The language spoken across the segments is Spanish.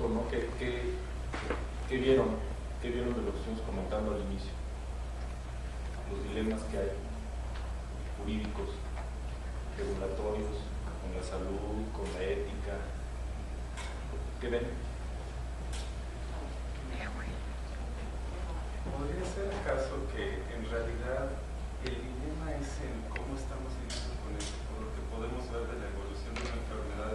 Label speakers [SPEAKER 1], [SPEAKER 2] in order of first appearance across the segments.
[SPEAKER 1] pregunto, ¿no? ¿Qué vieron? ¿Qué vieron de lo que estuvimos comentando al inicio? Los dilemas que hay, jurídicos, regulatorios, con la salud, con la ética. ¿Qué ven?
[SPEAKER 2] Podría ser el caso que en realidad el dilema es en cómo estamos lidiando con esto, por lo que podemos ver de la evolución de una enfermedad.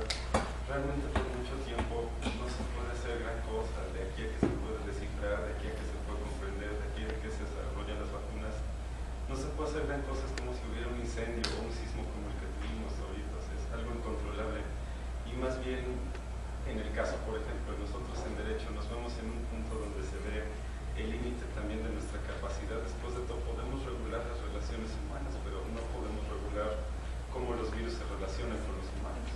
[SPEAKER 2] Realmente por mucho tiempo no se puede hacer gran cosa, de aquí a que se puede descifrar, de aquí a que se puede comprender, de aquí a que se desarrollan las vacunas. No se puede hacer gran cosa, es como si hubiera un incendio o un sismo como el que tuvimos ahorita, o sea, es algo incontrolable. Y más bien, en el caso, por ejemplo, nosotros en Derecho nos vemos en un punto donde se ve el límite también de nuestra capacidad. Después de todo, podemos regular las relaciones humanas, pero no podemos regular cómo los virus se relacionan con los humanos.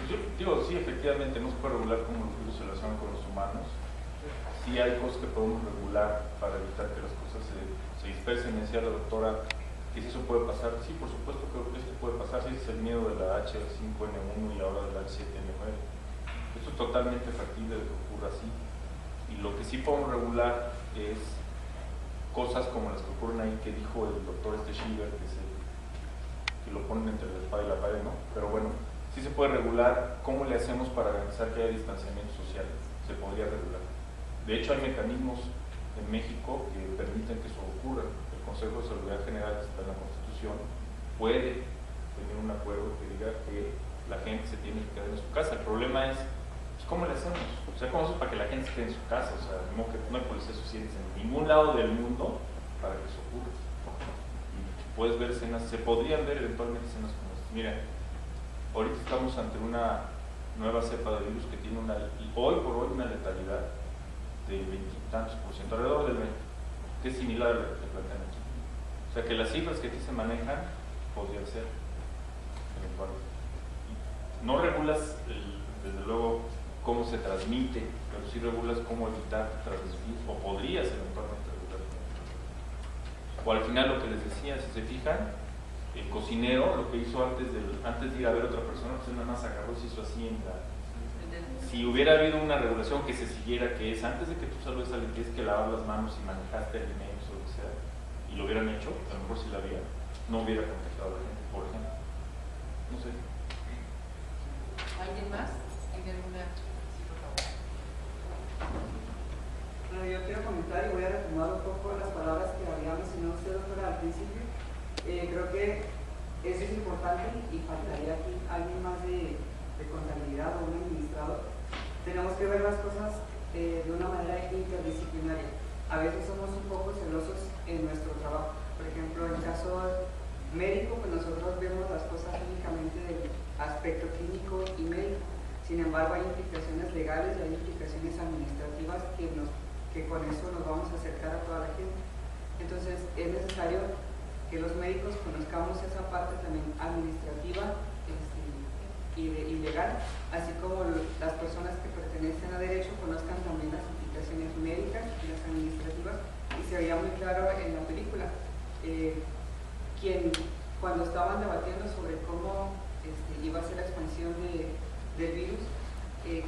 [SPEAKER 1] Yo digo, sí, efectivamente, no se puede regular cómo los virus se relacionan con los humanos. Sí hay cosas que podemos regular para evitar que las cosas se dispersen. Me decía la doctora que si eso puede pasar. Sí, por supuesto que esto puede pasar. Sí, es el miedo de la H5N1 y ahora de la H7N9. Esto es totalmente factible de que ocurra así. Y lo que sí podemos regular es cosas como las que ocurren ahí que dijo el doctor Schiller, que lo ponen entre la espada y la pared, ¿no? Pero bueno, sí se puede regular. ¿Cómo le hacemos para garantizar que haya distanciamiento social? Se podría regular. De hecho, hay mecanismos en México que permiten que eso ocurra. El Consejo de Seguridad General, que está en la Constitución, puede tener un acuerdo que diga que la gente se tiene que quedar en su casa. El problema es, pues, ¿cómo le hacemos? O sea, ¿cómo hacemos para que la gente se quede en su casa? O sea, no hay policías suficientes en ningún lado del mundo para que eso ocurra. Y puedes ver escenas, se podrían ver eventualmente escenas como estas. Mira, ahorita estamos ante una nueva cepa de virus que tiene hoy por hoy una letalidad de 20 y tantos %, alrededor del 20%, que es similar a lo que te plantean aquí. O sea que las cifras que aquí se manejan podrían ser eventualmente. No regulas, desde luego, cómo se transmite, pero sí regulas cómo evitar transmitir, o podrías eventualmente regular. O al final lo que les decía, si se fijan, el cocinero lo que hizo antes de ir a ver a otra persona, pues nada más agarró y se hizo así en la... Si hubiera habido una regulación que se siguiera, que es antes de que tú saludes a alguien tienes que lavar las manos y manejaste alimentos o lo que sea, y lo hubieran hecho, a lo mejor si la había, no hubiera contagiado a la gente, por ejemplo. No sé.
[SPEAKER 3] ¿Alguien más? ¿Tiene alguna? Sí, por favor.
[SPEAKER 4] Bueno, yo quiero comentar y voy a retomar un poco las palabras que había mencionado usted, doctora, al principio. Creo que eso es importante y faltaría aquí alguien más de contabilidad o un administrador. Tenemos que ver las cosas de una manera interdisciplinaria. A veces somos un poco celosos en nuestro trabajo. Por ejemplo, en el caso médico, pues nosotros vemos las cosas únicamente del aspecto clínico y médico. Sin embargo, hay implicaciones legales y hay implicaciones administrativas que con eso nos vamos a acercar a toda la gente. Entonces, es necesario que los médicos conozcamos esa parte también administrativa y legal, así como las personas que pertenecen a derecho conozcan también las implicaciones médicas y las administrativas, y se veía muy claro en la película. Cuando estaban debatiendo sobre cómo iba a ser la expansión del virus,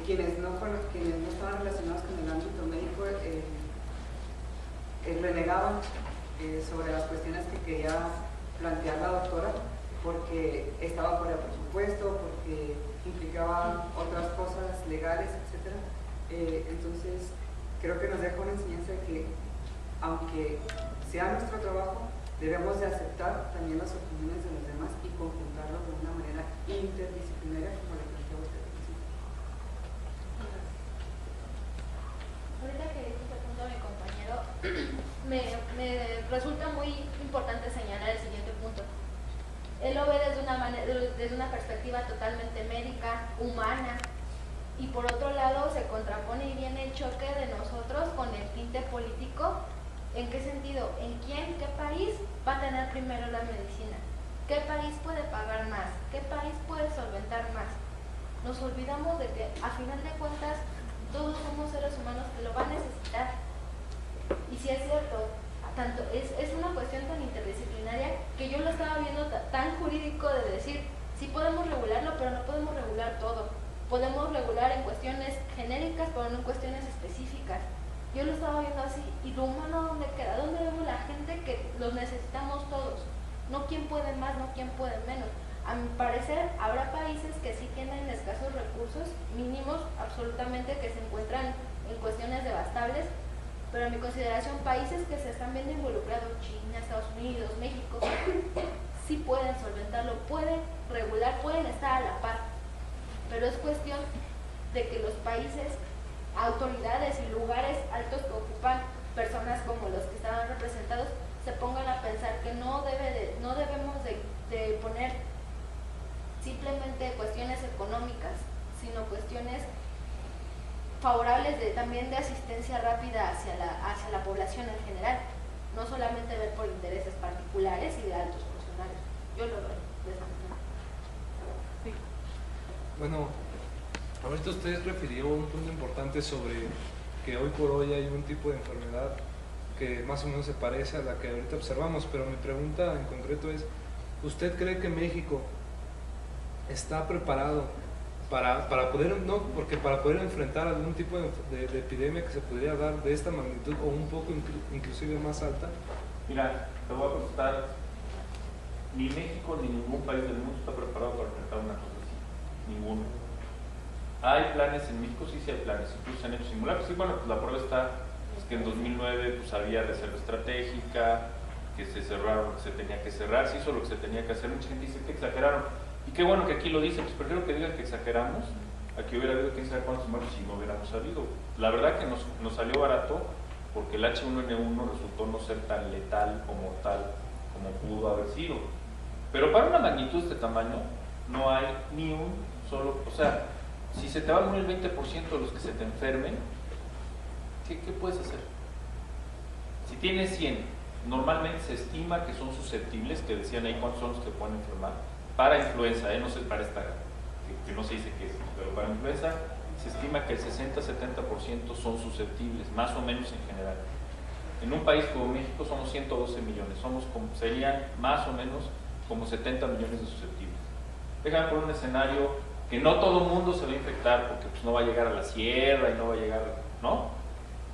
[SPEAKER 4] quienes no estaban relacionados con el ámbito médico renegaban sobre las cuestiones que quería plantear la doctora, porque estaba fuera de presupuesto, porque implicaba otras cosas legales, etc. Entonces, creo que nos deja una enseñanza de que, aunque sea nuestro trabajo, debemos de aceptar también las opiniones de los demás y conjuntarlos de una manera interdisciplinaria, como le planteó usted al principio.
[SPEAKER 5] Ahorita que dice este punto mi compañero, me resulta muy importante señalar el siguiente punto. Él lo ve desde una perspectiva totalmente médica, humana, y por otro lado se contrapone y viene el choque de nosotros con el tinte político. ¿En qué sentido? ¿En qué país va a tener primero la medicina? ¿Qué país puede pagar más? ¿Qué país puede solventar más? Nos olvidamos de que a final de cuentas todos somos seres humanos que lo van a necesitar. Y si es cierto, tanto es una cuestión tan interdisciplinaria que yo lo estaba viendo tan jurídico de decir, sí podemos regularlo, pero no podemos regular todo. Podemos regular en cuestiones genéricas, pero no en cuestiones específicas. Yo lo estaba viendo así, ¿y lo humano dónde queda? ¿Dónde vemos la gente que los necesitamos todos? No quién puede más, no quién puede menos. A mi parecer, habrá países que sí tienen escasos recursos mínimos, absolutamente, que se encuentran en cuestiones devastables, pero en mi consideración, países que se están viendo involucrados, China, Estados Unidos, México, sí pueden solventarlo, pueden regular, pueden estar a la par, pero es cuestión de que los países, autoridades y lugares altos que ocupan personas como los que estaban representados, se pongan a pensar que no debemos de poner simplemente cuestiones económicas, sino cuestiones favorables también de asistencia rápida hacia la población en general, no solamente ver por intereses particulares y de altos funcionarios. Yo lo veo de esa manera.
[SPEAKER 3] Sí.
[SPEAKER 6] Bueno, ahorita usted refirió un punto importante sobre que hoy por hoy hay un tipo de enfermedad que más o menos se parece a la que ahorita observamos, pero mi pregunta en concreto es, ¿usted cree que México está preparado para poder, no, porque para poder enfrentar algún tipo de epidemia que se podría dar de esta magnitud o un poco inclusive más alta?
[SPEAKER 1] Mira, te voy a contestar, ni México ni ningún país del mundo está preparado para enfrentar una cosa así, ninguno. Hay planes en México, sí hay planes, incluso se han hecho simulacros, y bueno, pues la prueba está, es que en 2009 pues había reserva estratégica, que se cerraron lo que se tenía que cerrar, se hizo lo que se tenía que hacer, mucha gente dice que exageraron, y qué bueno que aquí lo dicen, pues prefiero que digan que exageramos, a que hubiera habido quién sabe cuántos muertos si no hubiéramos sabido. La verdad que nos salió barato, porque el H1N1 resultó no ser tan letal o mortal como pudo haber sido. Pero para una magnitud de este tamaño, no hay ni un solo, o sea, si se te va a morir el 20% de los que se te enfermen, ¿qué puedes hacer? Si tienes 100, normalmente se estima que son susceptibles, que decían ahí cuántos son los que pueden enfermar, para influenza, no sé, para esta, que no se dice qué es, pero para influenza se estima que el 60-70% son susceptibles, más o menos en general. En un país como México somos 112 millones, serían más o menos como 70 millones de susceptibles. Déjame poner un escenario que no todo el mundo se va a infectar, porque pues no va a llegar a la sierra y no va a llegar, ¿no?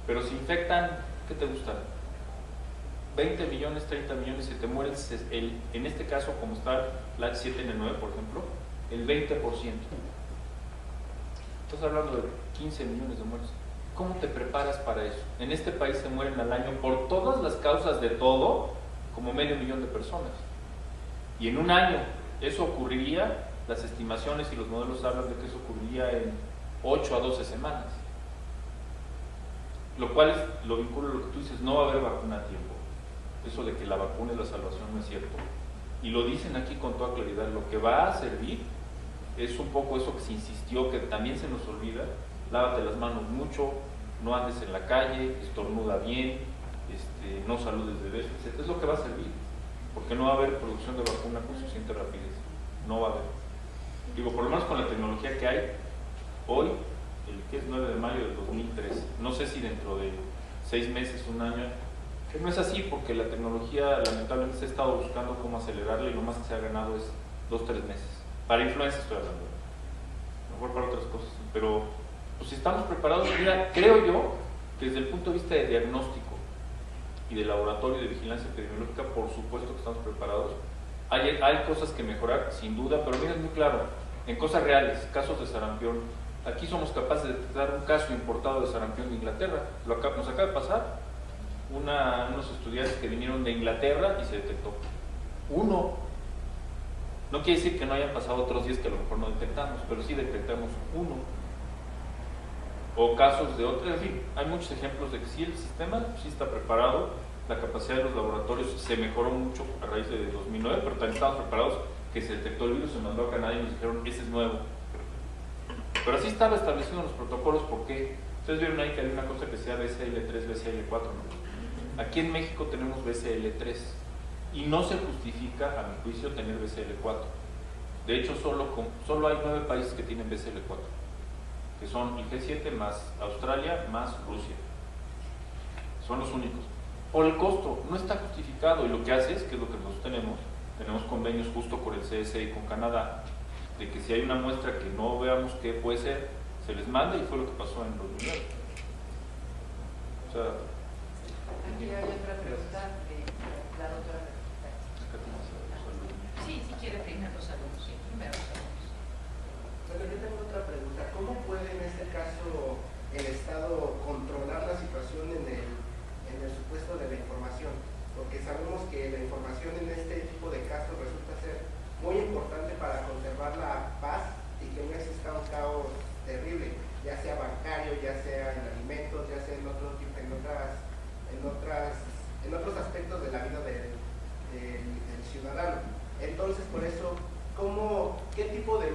[SPEAKER 1] Pero si infectan, ¿qué te gusta? 20 millones, 30 millones, se te mueren, en este caso, como está la H7N9, por ejemplo, el 20%. Estás hablando de 15 millones de muertes. ¿Cómo te preparas para eso? En este país se mueren al año por todas las causas de todo, como 500,000 de personas. Y en un año, eso ocurriría, las estimaciones y los modelos hablan de que eso ocurriría en 8 a 12 semanas. Lo cual lo vincula a lo que tú dices, no va a haber vacuna a tiempo. Eso de que la vacuna es la salvación no es cierto. Y lo dicen aquí con toda claridad, lo que va a servir es un poco eso que se insistió, que también se nos olvida: lávate las manos mucho, no andes en la calle, estornuda bien, no saludes de besos, etc. Es lo que va a servir, porque no va a haber producción de vacuna con suficiente rapidez, no va a haber. Digo, por lo menos con la tecnología que hay hoy, el que es 9 de mayo del 2003, no sé si dentro de 6 meses, un año, que no es así, porque la tecnología lamentablemente se ha estado buscando cómo acelerarla y lo más que se ha ganado es 2-3 meses. Para influenza estoy hablando, mejor para otras cosas, pero pues si estamos preparados, mira, creo yo que desde el punto de vista de diagnóstico y de laboratorio y de vigilancia epidemiológica, por supuesto que estamos preparados. Hay cosas que mejorar, sin duda, pero mira, es muy claro, en cosas reales, casos de sarampión, aquí somos capaces de detectar un caso importado de sarampión de Inglaterra, nos acaba de pasar, unos estudiantes que vinieron de Inglaterra y se detectó uno. No quiere decir que no hayan pasado otros 10 que a lo mejor no detectamos, pero sí detectamos uno. O casos de otros, en fin, hay muchos ejemplos de que sí el sistema sí está preparado, la capacidad de los laboratorios se mejoró mucho a raíz de 2009, pero también estamos preparados, que se detectó el virus, se mandó a Canadá y nos dijeron, ese es nuevo. Pero así estaba establecido en los protocolos, ¿por qué? Ustedes vieron ahí que hay una cosa que sea BCL3, BCL4, ¿no? Aquí en México tenemos BCL3 y no se justifica, a mi juicio, tener BCL4. De hecho, solo hay 9 países que tienen BCL4, que son el G7 más Australia más Rusia. Son los únicos. por el costo, no está justificado, y lo que hace es que es lo que nosotros tenemos convenios justo con el CSE y con Canadá, de que si hay una muestra que no veamos qué puede ser, se les manda, y fue lo que pasó en 2009. O sea,
[SPEAKER 3] Aquí hay otra pregunta de la doctora. Sí, si quiere primero los alumnos, sí, primero los alumnos.
[SPEAKER 7] Pero yo tengo otra pregunta. ¿Cómo puede en este caso el Estado controlar la situación en el supuesto de la información? Porque sabemos que la información en este tipo de casos resulta ser muy importante para conservar la paz y que no exista un caos terrible, ya sea bancario, ya sea en alimentos, ya sea en otros aspectos de la vida del ciudadano. Entonces, por eso, ¿qué tipo de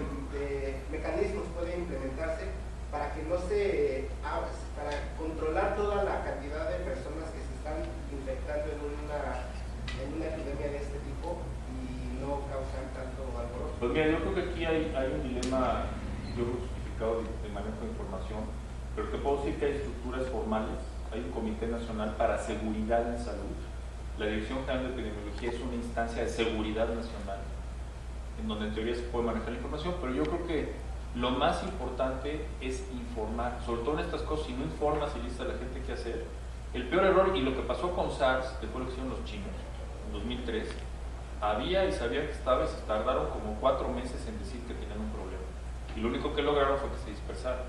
[SPEAKER 7] mecanismos pueden implementarse para que no para controlar toda la cantidad de personas que se están infectando en una epidemia de este tipo y no causan tanto alboroto?
[SPEAKER 1] pues mira, yo creo que aquí hay un dilema, yo creo, justificado de manejo de información, pero te puedo decir que hay estructuras formales. Hay un Comité Nacional para Seguridad en Salud. La Dirección General de Epidemiología es una instancia de seguridad nacional, en donde en teoría se puede manejar la información, pero yo creo que lo más importante es informar, sobre todo en estas cosas. Si no informas y dices a la gente qué hacer, el peor error, y lo que pasó con SARS, que fue lo que hicieron los chinos en 2003, había y sabía que estaba, y se tardaron como 4 meses en decir que tenían un problema, y lo único que lograron fue que se dispersaran.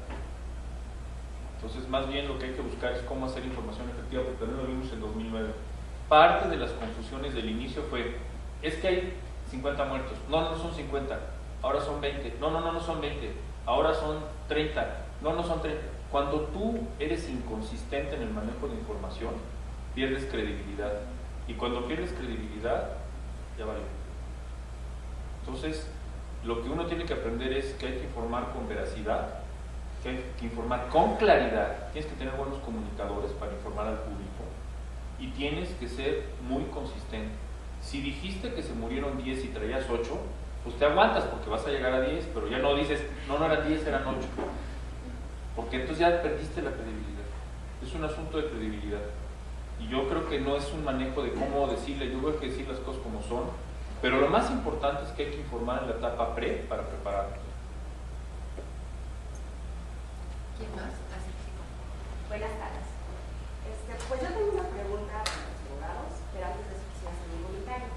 [SPEAKER 1] Entonces, más bien lo que hay que buscar es cómo hacer información efectiva, porque también lo vimos en 2009. Parte de las confusiones del inicio fue, es que hay 50 muertos, no son 50, ahora son 20, no son 20, ahora son 30, no son 30. Cuando tú eres inconsistente en el manejo de información, pierdes credibilidad, y cuando pierdes credibilidad, ya vale. Entonces, lo que uno tiene que aprender es que hay que informar con veracidad, que hay que informar con claridad, tienes que tener buenos comunicadores para informar al público, y tienes que ser muy consistente. Si dijiste que se murieron 10 y traías 8, pues te aguantas porque vas a llegar a 10, pero ya no dices, no eran 10, eran 8, porque entonces ya perdiste la credibilidad. Es un asunto de credibilidad, y yo creo que no es un manejo de cómo decirle, yo creo que decir las cosas como son, pero lo más importante es que hay que informar en la etapa pre para prepararnos.
[SPEAKER 3] ¿Quién más? Así que
[SPEAKER 8] Buenas tardes. Pues yo tengo una pregunta para los abogados, pero antes de eso quisiera hacer un comentario.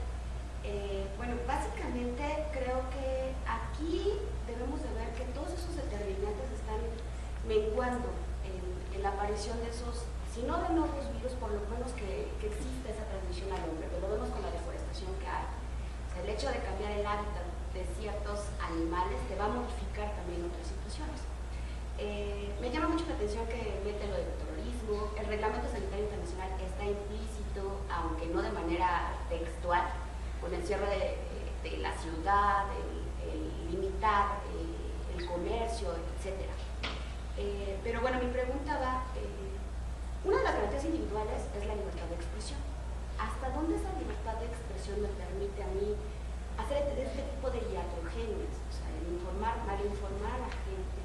[SPEAKER 8] Bueno, básicamente creo que aquí debemos de ver que todos esos determinantes están menguando en la aparición de esos, si no de nuevos virus, por lo menos que existe esa transmisión al hombre, pero lo vemos con la deforestación que hay. O sea, el hecho de cambiar el hábitat de ciertos animales te va a modificar también otras situaciones. Me llama mucho la atención que mete lo del terrorismo. El Reglamento Sanitario Internacional está implícito, aunque no de manera textual, con el cierre de la ciudad, el limitar el comercio, etc. Pero bueno, mi pregunta va, una de las garantías individuales es la libertad de expresión. ¿Hasta dónde esa libertad de expresión me permite a mí hacer este tipo de iatrogenias? O sea, el informar, malinformar a la gente,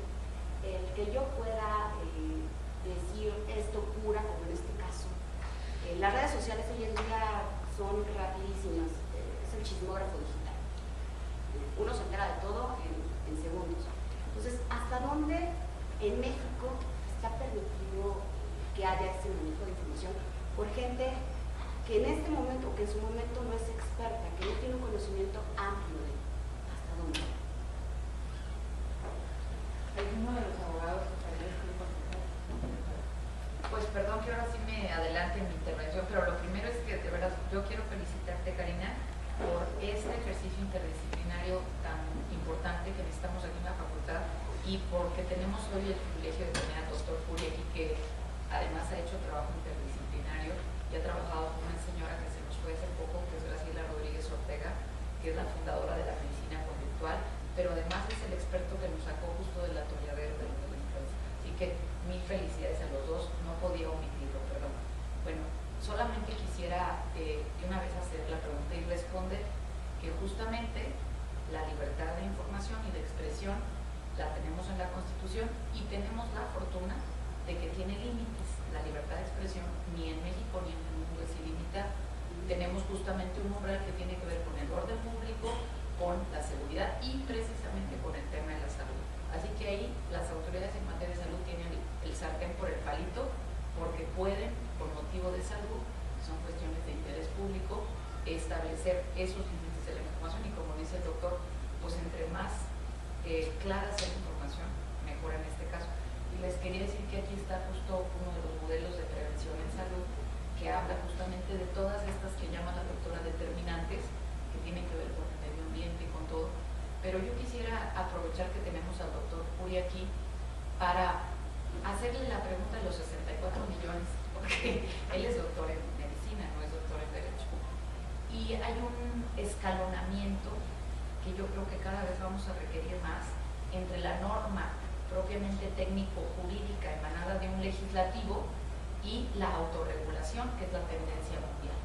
[SPEAKER 8] el que yo pueda decir esto cura, como en este caso. Las redes sociales hoy en día son rapidísimas, es el chismógrafo digital. Uno se entera de todo en segundos. Entonces, ¿hasta dónde en México está permitido que haya ese manejo de información por gente que en este momento, o que en su momento no es experta, que no tiene un conocimiento amplio de hasta dónde?
[SPEAKER 3] ¿Alguno de los abogados gustaría decir contestar? Pues perdón que ahora sí me adelante en mi intervención, pero lo primero es que de verdad yo quiero felicitarte, Karina, por este ejercicio interdisciplinario tan importante que necesitamos aquí en la facultad, y porque tenemos hoy el privilegio de tener al doctor Puri aquí, que además ha hecho trabajo interdisciplinario y ha trabajado con una señora que se nos fue hace poco, que es Graciela Rodríguez Ortega, que es la fundadora de la medicina conductual, pero además es el experto que nos sacó justo del atolladero de la influenza. Así que mil felicidades a los dos, no podía omitirlo, perdón. Bueno, solamente quisiera de una vez hacer la pregunta y responder que justamente la libertad de información y de expresión la tenemos en la Constitución, y tenemos la fortuna de que tiene límites. la libertad de expresión ni en México ni en el mundo es ilimitada. Tenemos justamente un umbral que tiene que ver con el orden público, con la seguridad y precisamente con el tema de la salud. Así que ahí las autoridades en materia de salud tienen el sartén por el palito, porque pueden, por motivo de salud, son cuestiones de interés público, establecer esos límites de la información y, como dice el doctor, pues entre más clara sea la información, mejor en este caso. Y les quería decir que aquí está justo uno de los modelos de prevención en salud que habla justamente de todas estas que llama la doctora determinantes, que tienen que ver con el medio ambiente y con todo. Pero yo quisiera aprovechar que tenemos al doctor Puri aquí para hacerle la pregunta de los 64 millones, porque él es doctor en medicina, no es doctor en derecho. Y hay un escalonamiento que yo creo que cada vez vamos a requerir más entre la norma propiamente técnico-jurídica emanada de un legislativo y la autorregulación, que es la tendencia mundial.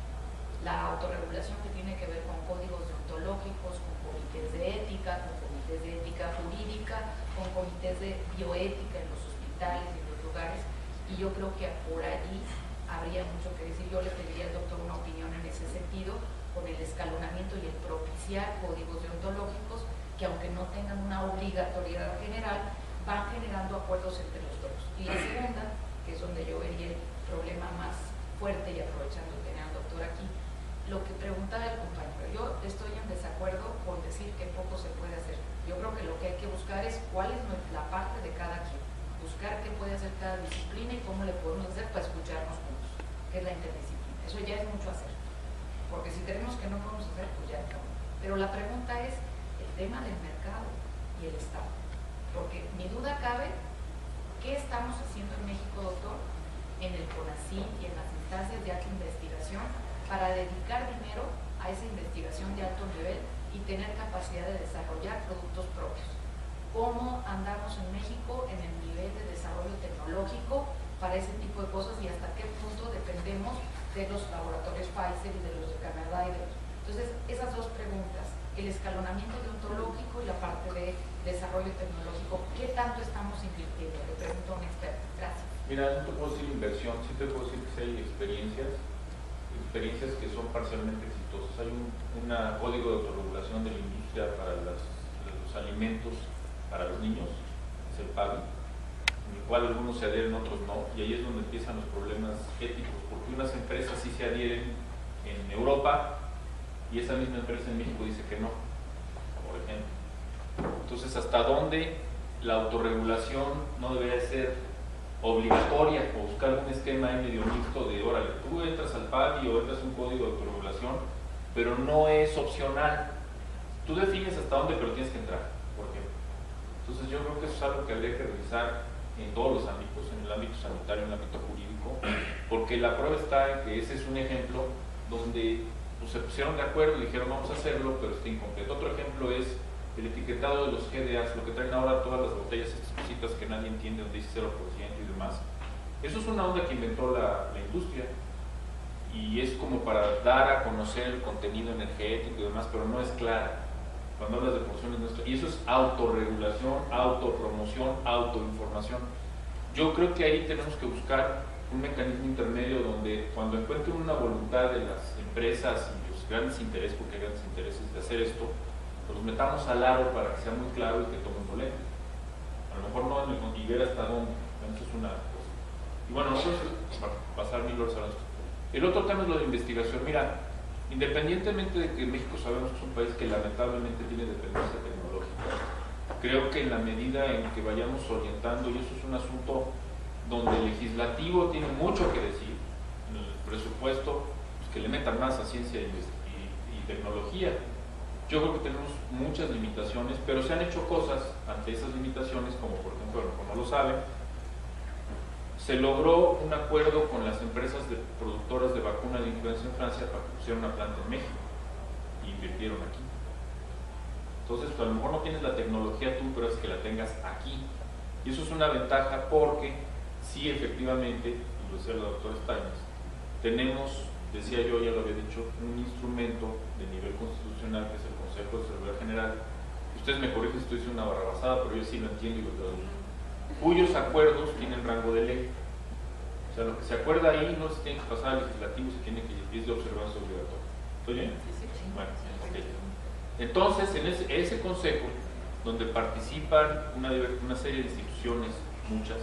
[SPEAKER 3] La autorregulación que tiene que ver con códigos deontológicos, con comités de ética, con comités de ética jurídica, con comités de bioética en los hospitales y en los lugares, y yo creo que por allí habría mucho que decir. Yo le pediría al doctor una opinión en ese sentido, con el escalonamiento y el propiciar códigos deontológicos que, aunque no tengan una obligatoriedad general, van generando acuerdos entre los dos. Y la segunda, que es donde yo vería el problema más fuerte, y aprovechando tener al doctor aquí, lo que preguntaba el compañero, yo estoy en desacuerdo con decir que poco se puede hacer. Yo creo que lo que hay que buscar es cuál es la parte de cada quien, buscar qué puede hacer cada disciplina y cómo le podemos hacer para escucharnos juntos, que es la interdisciplina. Eso ya es mucho hacer, porque si tenemos que no podemos hacer, pues ya acabó. Pero la pregunta es el tema del mercado y el Estado, porque mi duda cabe, ¿qué estamos haciendo en México, doctor, en el CONACYT y en las instancias de alta investigación para dedicar dinero a esa investigación de alto nivel y tener capacidad de desarrollar productos propios? ¿Cómo andamos en México en el nivel de desarrollo tecnológico para ese tipo de cosas y hasta qué punto dependemos de los laboratorios Pfizer y de los de Canadá y de los... Entonces, esas dos preguntas, el escalonamiento deontológico y la parte de desarrollo tecnológico, ¿qué tanto estamos invirtiendo? Le pregunto a un experto. Gracias.
[SPEAKER 1] Mira, no te puedo decir inversión, sí te puedo decir que sí hay experiencias que son parcialmente exitosas. Hay un código de autorregulación de la industria para los alimentos para los niños, es el PABI, en el cual algunos se adhieren, otros no, y ahí es donde empiezan los problemas éticos, porque unas empresas sí se adhieren en Europa y esa misma empresa en México dice que no, por ejemplo. Entonces, ¿hasta dónde la autorregulación no debería ser obligatoria o buscar un esquema ahí medio mixto de, órale, tú entras al PABI o entras a un código de autorregulación, pero no es opcional? Tú defines hasta dónde, pero tienes que entrar, por ejemplo. Entonces yo creo que eso es algo que habría que revisar en todos los ámbitos, en el ámbito sanitario, en el ámbito jurídico, porque la prueba está en que ese es un ejemplo donde pues, se pusieron de acuerdo y dijeron vamos a hacerlo, pero está incompleto. Otro ejemplo es el etiquetado de los GDAs, lo que traen ahora todas las botellas, estas cositas que nadie entiende, donde dice 0% y demás. Eso es una onda que inventó la industria y es como para dar a conocer el contenido energético y demás, pero no es clara. Cuando hablas de porciones nuestras, y eso es autorregulación, autopromoción, autoinformación. Yo creo que ahí tenemos que buscar un mecanismo intermedio donde cuando encuentren una voluntad de las empresas y los grandes intereses, porque hay grandes intereses de hacer esto, pues los metamos al aro para que sea muy claro y que tomen boleto. A lo mejor no en el y ver hasta dónde, eso es una cosa. Y bueno, nosotros pasar 1000 horas a esto. El otro tema es lo de investigación. Mira, independientemente de que México sabemos que es un país que lamentablemente tiene dependencia tecnológica, creo que en la medida en que vayamos orientando, y eso es un asunto donde el legislativo tiene mucho que decir, en el presupuesto, pues que le metan más a ciencia y tecnología. Yo creo que tenemos muchas limitaciones, pero se han hecho cosas ante esas limitaciones, como por ejemplo, como lo saben, se logró un acuerdo con las empresas productoras de vacunas de influenza en Francia para que pusieran una planta en México e invirtieron aquí. Entonces, pues, a lo mejor no tienes la tecnología tú, pero es que la tengas aquí. Y eso es una ventaja porque sí, efectivamente, y lo decía el doctor Steines, tenemos, decía yo, ya lo había dicho, un instrumento de nivel constitucional que es el Consejo de Seguridad General. Ustedes me corrigen si estoy diciendo una barrabasada, pero yo sí lo entiendo y lo traduzco, cuyos acuerdos tienen rango de ley. O sea, lo que se acuerda ahí no se tiene que pasar al legislativo, se tiene que es de observancia obligatoria. ¿Estoy bien? Bueno, ok. Entonces, en ese consejo, donde participan una serie de instituciones, muchas,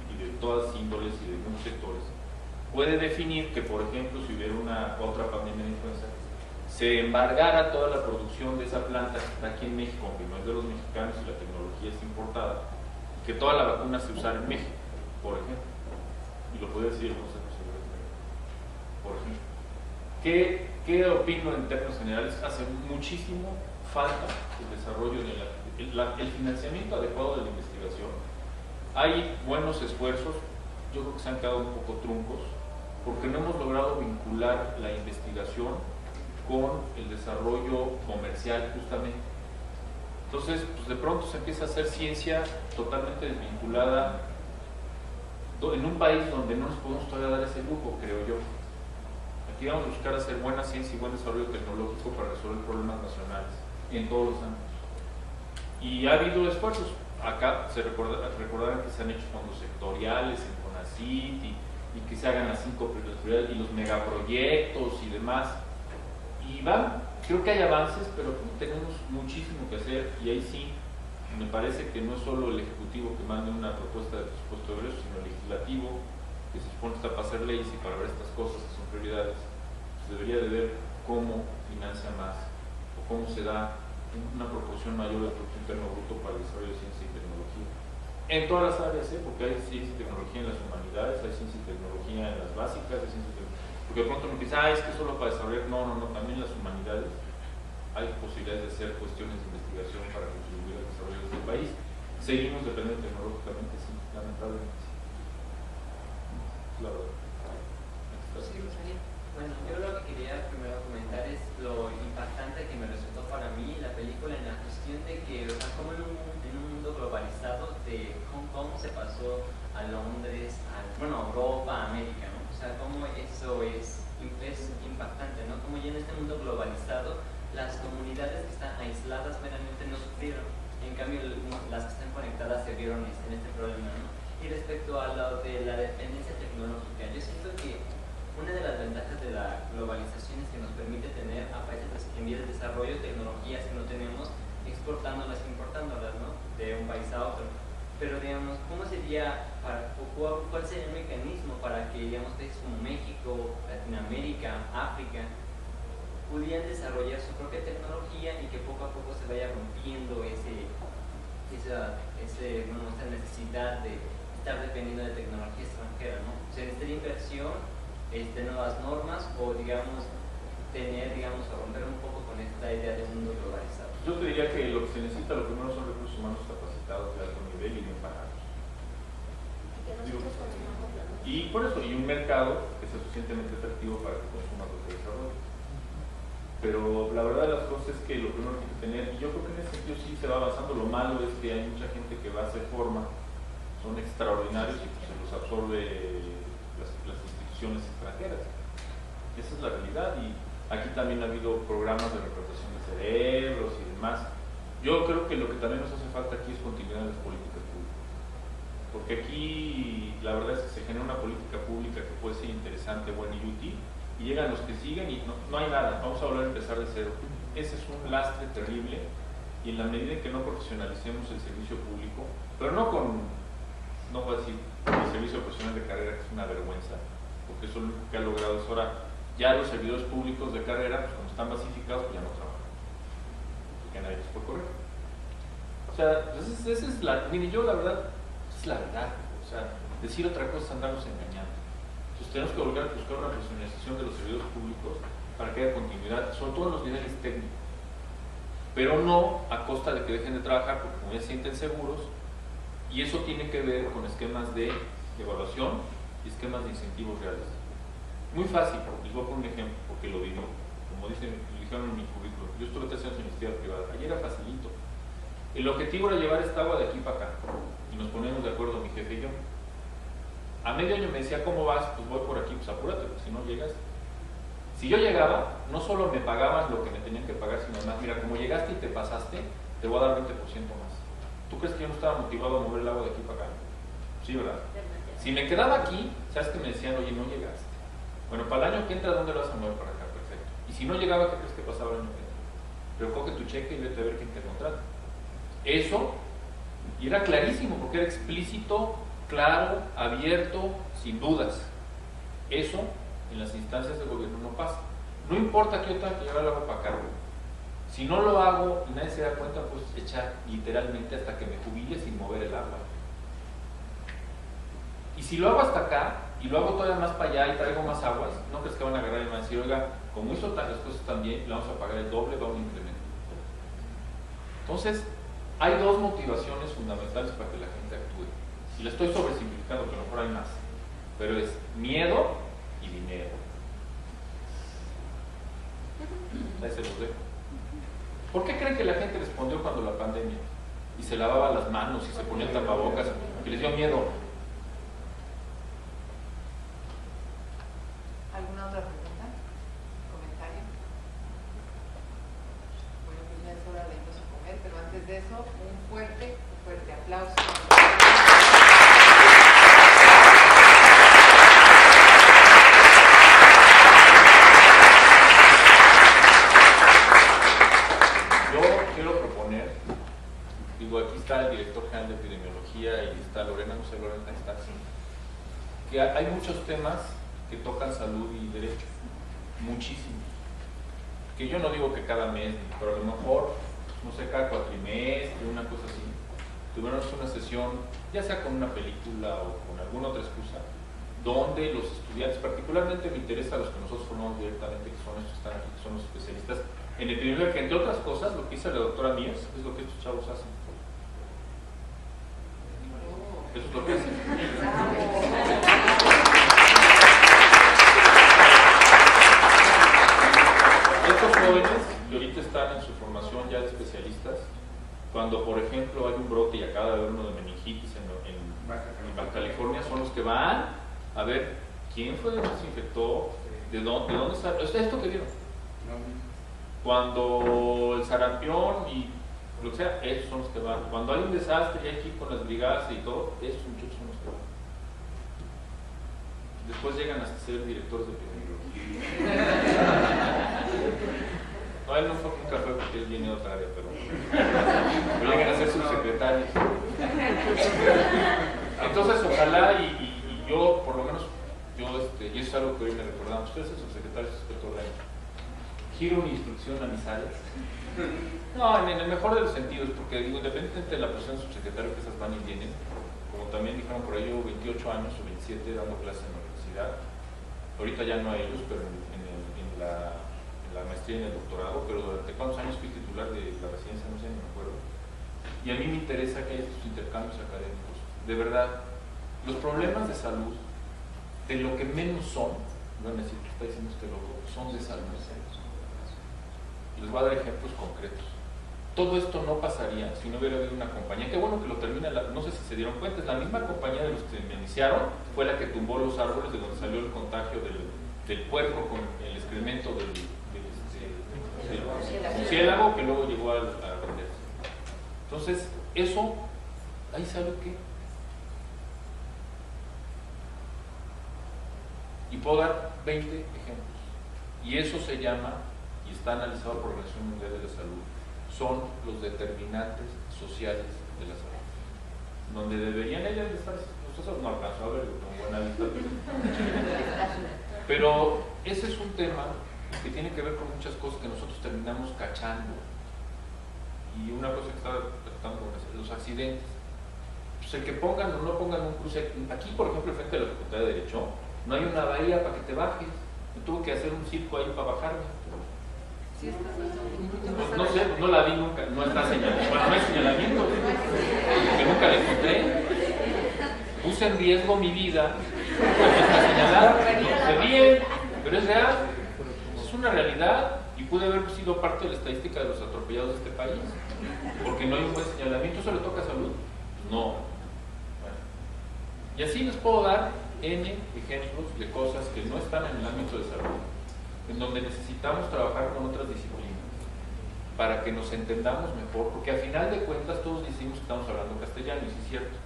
[SPEAKER 1] y de todas índoles y de muchos sectores, puede definir que, por ejemplo, si hubiera otra pandemia de influenza, se embargara toda la producción de esa planta que está aquí en México, aunque no es de los mexicanos y la tecnología es importada, y que toda la vacuna se usara en México, por ejemplo. Y lo puede decir el Consejo de Seguridad Nacional, por ejemplo. ¿Qué opino en términos generales? Hace muchísimo falta el desarrollo el financiamiento adecuado de la investigación. Hay buenos esfuerzos, yo creo que se han quedado un poco truncos, porque no hemos logrado vincular la investigación con el desarrollo comercial justamente. Entonces, pues de pronto se empieza a hacer ciencia totalmente desvinculada en un país donde no nos podemos todavía dar ese lujo, creo yo. Aquí vamos a buscar hacer buena ciencia y buen desarrollo tecnológico para resolver problemas nacionales en todos los ámbitos. Y ha habido esfuerzos. Acá se recordarán que se han hecho fondos sectoriales en CONACYT y que se hagan las 5 prioridades y los megaproyectos y demás. Y creo que hay avances, pero tenemos muchísimo que hacer, y ahí sí me parece que no es solo el Ejecutivo que mande una propuesta de presupuesto de egresos, sino el Legislativo, que se supone que está para hacer leyes y para ver estas cosas que son prioridades. Se debería de ver cómo financia más o cómo se da una proporción mayor del Producto Interno Bruto para el desarrollo de ciencia y tecnología. En todas las áreas, porque hay ciencia y tecnología en las humanidades, hay ciencia y tecnología en las básicas, hay ciencia y tecnología. Porque de pronto me piensa, es que solo para desarrollar. No, también en las humanidades hay posibilidades de hacer cuestiones de investigación para contribuir al desarrollo de este país. Seguimos dependiendo tecnológicamente, sí, lamentablemente. La verdad.
[SPEAKER 9] Bueno, yo lo que quería primero comentar es lo impactante que me resultó para mí la película en la cuestión de que, o sea, como en un mundo globalizado, de cómo se pasó a Londres, a Europa, a América, ¿no? O sea, cómo eso es impactante, ¿no? Como ya en este mundo globalizado, las comunidades que están aisladas meramente no sufrieron, en cambio las que están conectadas se vieron en este problema, ¿no? Y respecto a lo de la dependencia tecnológica, yo siento que una de las ventajas de la globalización es que nos permite tener a países en vías de desarrollo tecnologías que no tenemos, exportándolas e importándolas, ¿no? De un país a otro. Pero, digamos, ¿cómo sería, cuál sería el mecanismo para que, digamos, países como México, Latinoamérica, África, pudieran desarrollar su propia tecnología y que poco a poco se vaya rompiendo esta necesidad de estar dependiendo de tecnología extranjera, ¿no? O sea, necesitaría inversión, nuevas normas o, digamos, o romper un poco con esta idea de un mundo globalizado.
[SPEAKER 1] Yo te diría que lo que se necesita, lo primero son recursos humanos capacitados de alto nivel y bien pagados. Y por eso, y un mercado que sea suficientemente atractivo para que consuma lo que desarrolla. Pero la verdad de las cosas es que lo primero que hay que tener, y yo creo que en ese sentido sí se va avanzando. Lo malo es que hay mucha gente que va a hacer forma, son extraordinarios y pues se los absorbe las instituciones extranjeras. Esa es la realidad, y aquí también ha habido programas de reclutación de cerebros y demás. Yo creo que lo que también nos hace falta aquí es continuidad en las políticas públicas, porque aquí la verdad es que se genera una política pública que puede ser interesante, buena y útil, y llegan los que siguen y no hay nada, vamos a volver a empezar de cero. Ese es un lastre terrible, y en la medida en que no profesionalicemos el servicio público, pero no voy a decir el servicio profesional de carrera, que es una vergüenza, porque eso lo que ha logrado es ahora ya los servidores públicos de carrera, pues cuando están basificados, pues ya no trabajan, porque nadie les puede correr. O sea, esa es yo la verdad, es la verdad. O sea, decir otra cosa es andarnos engañando. Entonces tenemos que volver a buscar una profesionalización de los servidores públicos para que haya continuidad, sobre todo en los niveles técnicos, pero no a costa de que dejen de trabajar, porque como ya se sienten seguros, y eso tiene que ver con esquemas de evaluación y esquemas de incentivos reales. Muy fácil, les voy a poner un ejemplo, porque lo viví. Como dijeron en mi currículum, yo estuve 3 años en iniciativa privada, allí era facilito. El objetivo era llevar esta agua de aquí para acá, y nos poníamos de acuerdo mi jefe y yo. A medio año me decía, ¿cómo vas? Pues voy por aquí, pues apúrate, porque si no llegas. Si yo llegaba, no solo me pagaban lo que me tenían que pagar, sino además, mira, como llegaste y te pasaste, te voy a dar 20% más. ¿Tú crees que yo no estaba motivado a mover el agua de aquí para acá? Sí, ¿verdad? Si me quedaba aquí, ¿sabes que me decían? Oye, no llegaste. Bueno, para el año que entra, ¿dónde lo vas a mover para acá? Perfecto. Y si no llegaba, ¿qué crees que pasaba el año que entra? Pero coge tu cheque y vete a ver quién te contrata. Eso, y era clarísimo, porque era explícito, claro, abierto, sin dudas. Eso en las instancias de gobierno no pasa. No importa que yo tenga que llevar el agua para acá. Si no lo hago y nadie se da cuenta, pues echar literalmente hasta que me jubile sin mover el agua. Y si lo hago hasta acá, y lo hago todavía más para allá y traigo más aguas, no crees que van a agarrar y van a decir, oiga, como hizo tantas cosas también, le vamos a pagar el doble, va a un incremento. Entonces, hay dos motivaciones fundamentales para que la gente actúe. Y la estoy sobresimplificando, pero a lo mejor hay más. Pero es miedo y dinero. Ahí se los dejo. ¿Por qué creen que la gente respondió cuando la pandemia? Y se lavaba las manos y se ponía el tapabocas, que les dio miedo.
[SPEAKER 3] ¿Alguna otra pregunta? ¿Comentario? Bueno, pues ya es hora de irnos a comer, pero antes de eso, un fuerte aplauso. Yo quiero proponer, digo, aquí está el director general de epidemiología y está Lorena, no sé, Lorena está así, que hay muchos temas que tocan salud y derecho, muchísimos, que yo no digo que cada mes, pero a lo mejor, no sé, cada cuatrimestre, una cosa así, tuviéramos una sesión, ya sea con una película o con alguna otra excusa, donde los estudiantes, particularmente me interesa a los que nosotros formamos directamente, que son estos que están aquí, que son los especialistas en epidemiología, que entre otras cosas, lo que dice la doctora Mías es lo que estos chavos hacen. Eso es lo que hacen. Estos jóvenes que ahorita están en su formación ya de especialistas, cuando por ejemplo hay un brote y acaba de haber uno de meningitis en Baja California, son los que van a ver quién fue el que se infectó, de dónde salió, esto que vieron. Cuando el sarampión y lo que sea, esos son los que van. Cuando hay un desastre y hay que ir con las brigadas y todo, esos muchachos son los que van. Después llegan hasta ser directores de epidemiología. No, él no fue nunca fue porque él viene de otra área, pero llegan a ser subsecretarios. Entonces, ojalá y yo, por lo menos, y eso es algo que hoy me recordamos, ustedes, el subsecretario inspector de giro mi instrucción a mis áreas. No, en el mejor de los sentidos, porque digo, independientemente de la posición del subsecretario, que esas van y vienen, como también dijeron por ahí, llevo 28 años o 27 dando clases en la universidad. Ahorita ya no a ellos, pero en la maestría y en el doctorado, pero durante cuántos años fui titular de la residencia, no sé, no me acuerdo. Y a mí me interesa que haya estos intercambios académicos. De verdad, los problemas de salud, de lo que menos son, no van a decir que está diciendo este loco, son de salud. Les voy a dar ejemplos concretos. Todo esto no pasaría si no hubiera habido una compañía, qué bueno que lo termina, no sé si se dieron cuenta, es la misma compañía de los que me iniciaron, fue la que tumbó los árboles de donde salió el contagio del puerco con el excremento del murciélago que luego llegó a venderse. Entonces, eso, ahí sabe qué. Y puedo dar 20 ejemplos. Y eso se llama, y está analizado por la Organización Mundial de la Salud, son los determinantes sociales de la salud. Donde deberían ellas estar, no alcanzó a verlo con buena vista, pero ese es un tema que tiene que ver con muchas cosas que nosotros terminamos cachando. Y una cosa que estaba tratando con los accidentes. Pues el que pongan o no pongan un cruce, aquí por ejemplo frente a la Facultad de Derecho, no hay una bahía para que te bajes. Yo tuve que hacer un circo ahí para bajarme. Sí,
[SPEAKER 1] Pues no sé, no la vi nunca, no está señalada. Bueno, no hay señalamiento, que nunca la encontré. Puse en riesgo mi vida, pues no está señalada. No sé bien, pero es real. Es una realidad y pude haber sido parte de la estadística de los atropellados de este país, porque no hay un buen señalamiento. ¿Eso le toca a salud? No. Bueno. Y así les puedo dar N ejemplos de cosas que no están en el ámbito de salud, en donde necesitamos trabajar con otras disciplinas para que nos entendamos mejor, porque al final de cuentas todos decimos que estamos hablando castellano, y sí es cierto,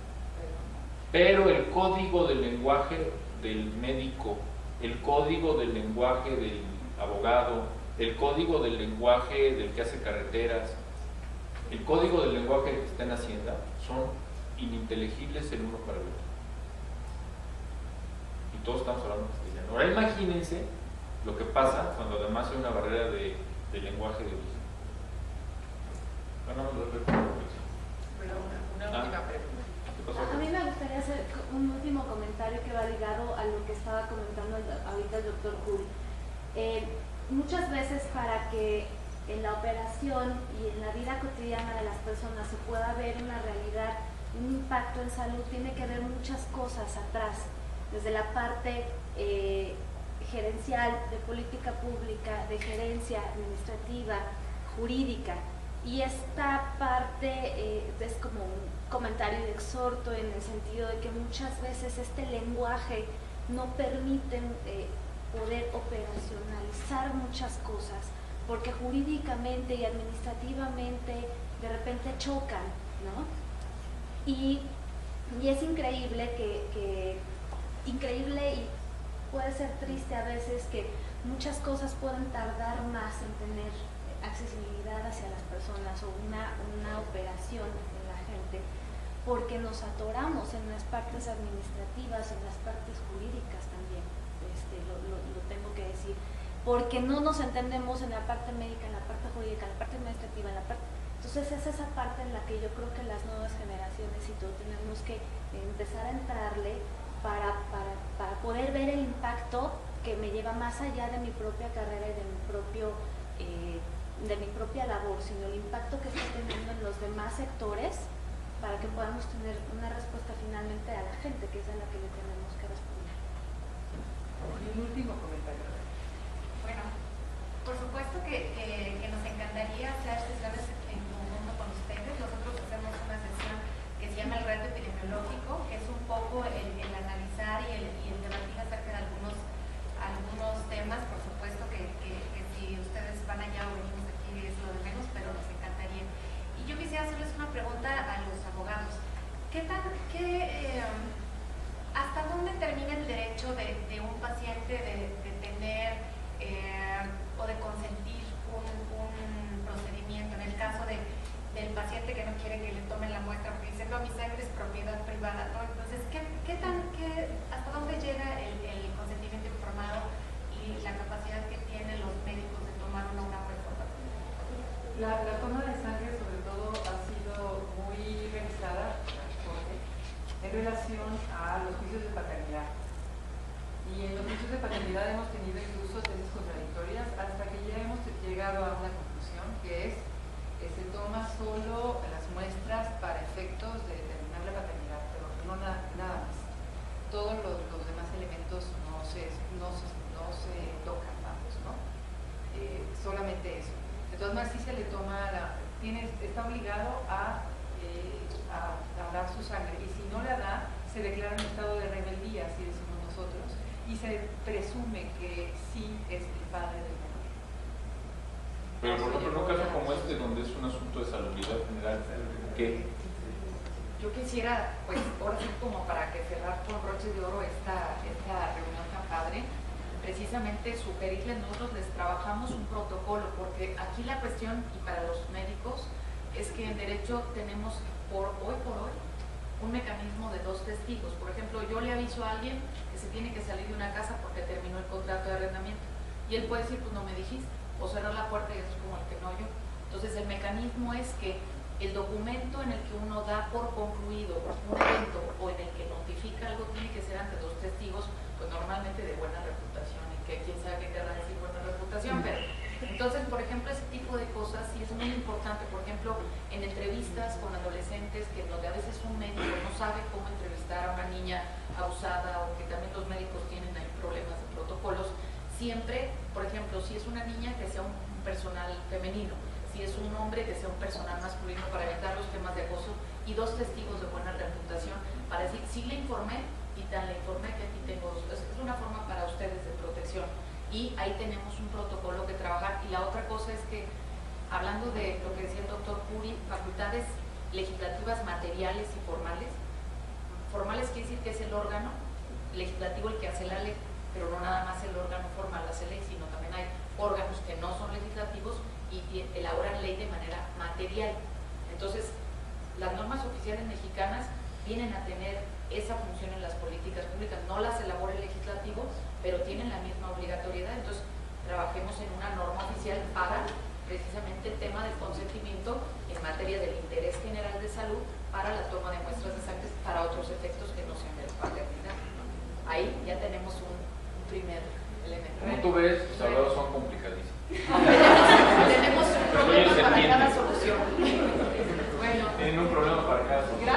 [SPEAKER 1] pero el código del lenguaje del médico, el código del lenguaje del abogado, el código del lenguaje del que hace carreteras, el código del lenguaje que está en Hacienda, son ininteligibles el uno para el otro. Y todos estamos hablando castellano. Ahora imagínense lo que pasa cuando además hay una barrera de lenguaje de origen. Bueno, vamos a ver
[SPEAKER 3] Una última pregunta.
[SPEAKER 1] ¿Qué pasó?
[SPEAKER 5] A mí me gustaría hacer un último comentario que va ligado a lo que estaba comentando ahorita el doctor Curi. Muchas veces para que en la operación y en la vida cotidiana de las personas se pueda ver una realidad, un impacto en salud, tiene que haber muchas cosas atrás, desde la parte gerencial, de política pública, de gerencia administrativa, jurídica. Y esta parte es como un comentario de exhorto en el sentido de que muchas veces este lenguaje no permite poder operacionalizar muchas cosas, porque jurídicamente y administrativamente de repente chocan, ¿no? Y es increíble increíble y puede ser triste a veces que muchas cosas pueden tardar más en tener accesibilidad hacia las personas o una operación en la gente, porque nos atoramos en las partes administrativas, en las partes jurídicas también, lo tengo que decir, porque no nos entendemos en la parte médica, en la parte jurídica, en la parte administrativa, en la parte... Entonces es esa parte en la que yo creo que las nuevas generaciones y todo tenemos que empezar a entrarle para poder ver el impacto que me lleva más allá de mi propia carrera y de mi propia labor, sino el impacto que está teniendo en los demás sectores, para que podamos tener una respuesta finalmente a la gente, que es a la que le tenemos que responder.
[SPEAKER 4] Y un último comentario.
[SPEAKER 3] Bueno, por supuesto que nos encantaría hacer sesiones en conjunto con ustedes. Nosotros hacemos una sesión que se llama el reto epidemiológico, que es un poco el analizar y el debatir acerca de algunos temas. Por supuesto que si ustedes van allá o venimos aquí es lo de menos, pero nos encantaría. Y yo quisiera hacerles una pregunta a los abogados. ¿Hasta dónde termina el derecho de un paciente de tener o de consentir un procedimiento? En el caso del paciente que no quiere que le tomen la muestra porque dice, no, mi sangre es propiedad privada, ¿no? Entonces, ¿hasta dónde llega el consentimiento informado y la capacidad que tienen los médicos de tomar una muestra?
[SPEAKER 4] La toma de sangre, sobre todo, ha sido muy revisada en relación a los juicios de paternidad. Y en los juicios de paternidad hemos tenido incluso tesis contradictorias hasta que ya hemos llegado a una conclusión que es que se toma solo las muestras para efectos de determinar la paternidad, pero no nada más. Todos los demás elementos no se tocan, vamos, ¿no? Solamente eso. De todas maneras, sí se le toma, está obligado a dar su sangre, y si no la da, se declara un estado de rebeldía, así decimos nosotros, y se presume que sí es el padre del menor.
[SPEAKER 1] Pero por ejemplo, en un caso como este, donde es un asunto de salubridad general, ¿qué?
[SPEAKER 3] Yo quisiera, pues, ahora sí como para que cerrar con broche de oro esta reunión tan padre, precisamente sugerirles, nosotros les trabajamos un protocolo, porque aquí la cuestión, y para los médicos, es que en derecho tenemos hoy por hoy un mecanismo de dos testigos. Por ejemplo, yo le aviso a alguien que se tiene que salir de una casa porque terminó el contrato de arrendamiento, y él puede decir, pues no me dijiste, o cerrar la puerta y es como el que no yo. Entonces el mecanismo es que el documento en el que uno da por concluido un evento o en el que notifica algo tiene que ser ante dos testigos, pues normalmente de buena reputación, y que quién sabe qué querrá decir buena reputación, pero entonces, por ejemplo, ese tipo de cosas sí es muy importante. Por ejemplo, en entrevistas con adolescentes, que donde a veces un médico no sabe cómo entrevistar a una niña abusada, o que también los médicos tienen ahí problemas de protocolos, siempre, por ejemplo, si es una niña, que sea un personal femenino, si es un hombre, que sea un personal masculino, para evitar los temas de acoso, y dos testigos de buena reputación para decir, sí le informé, y tan le informé que aquí tengo dos. Es una forma para ustedes de protección, y ahí tenemos un protocolo que trabajar. Y la otra cosa es que, hablando de lo que decía el doctor Curi, facultades legislativas materiales y formales, formales quiere decir que es el órgano legislativo el que hace la ley, pero no nada más el órgano formal hace ley, sino también hay órganos que no son legislativos y elaboran ley de manera material. Entonces, las normas oficiales mexicanas vienen a tener esa función en las políticas públicas, no las elabora el legislativo, pero tienen la misma obligatoriedad. Entonces, trabajemos en una norma oficial para precisamente el tema del consentimiento en materia del interés general de salud para la toma de muestras de sangre para otros efectos que no sean de paternidad. Ahí ya tenemos un primer elemento.
[SPEAKER 1] Como tú ves, los abogados son complicadísimos.
[SPEAKER 3] Tenemos un problema para cada solución. Bueno,
[SPEAKER 1] tienen un problema para cada solución.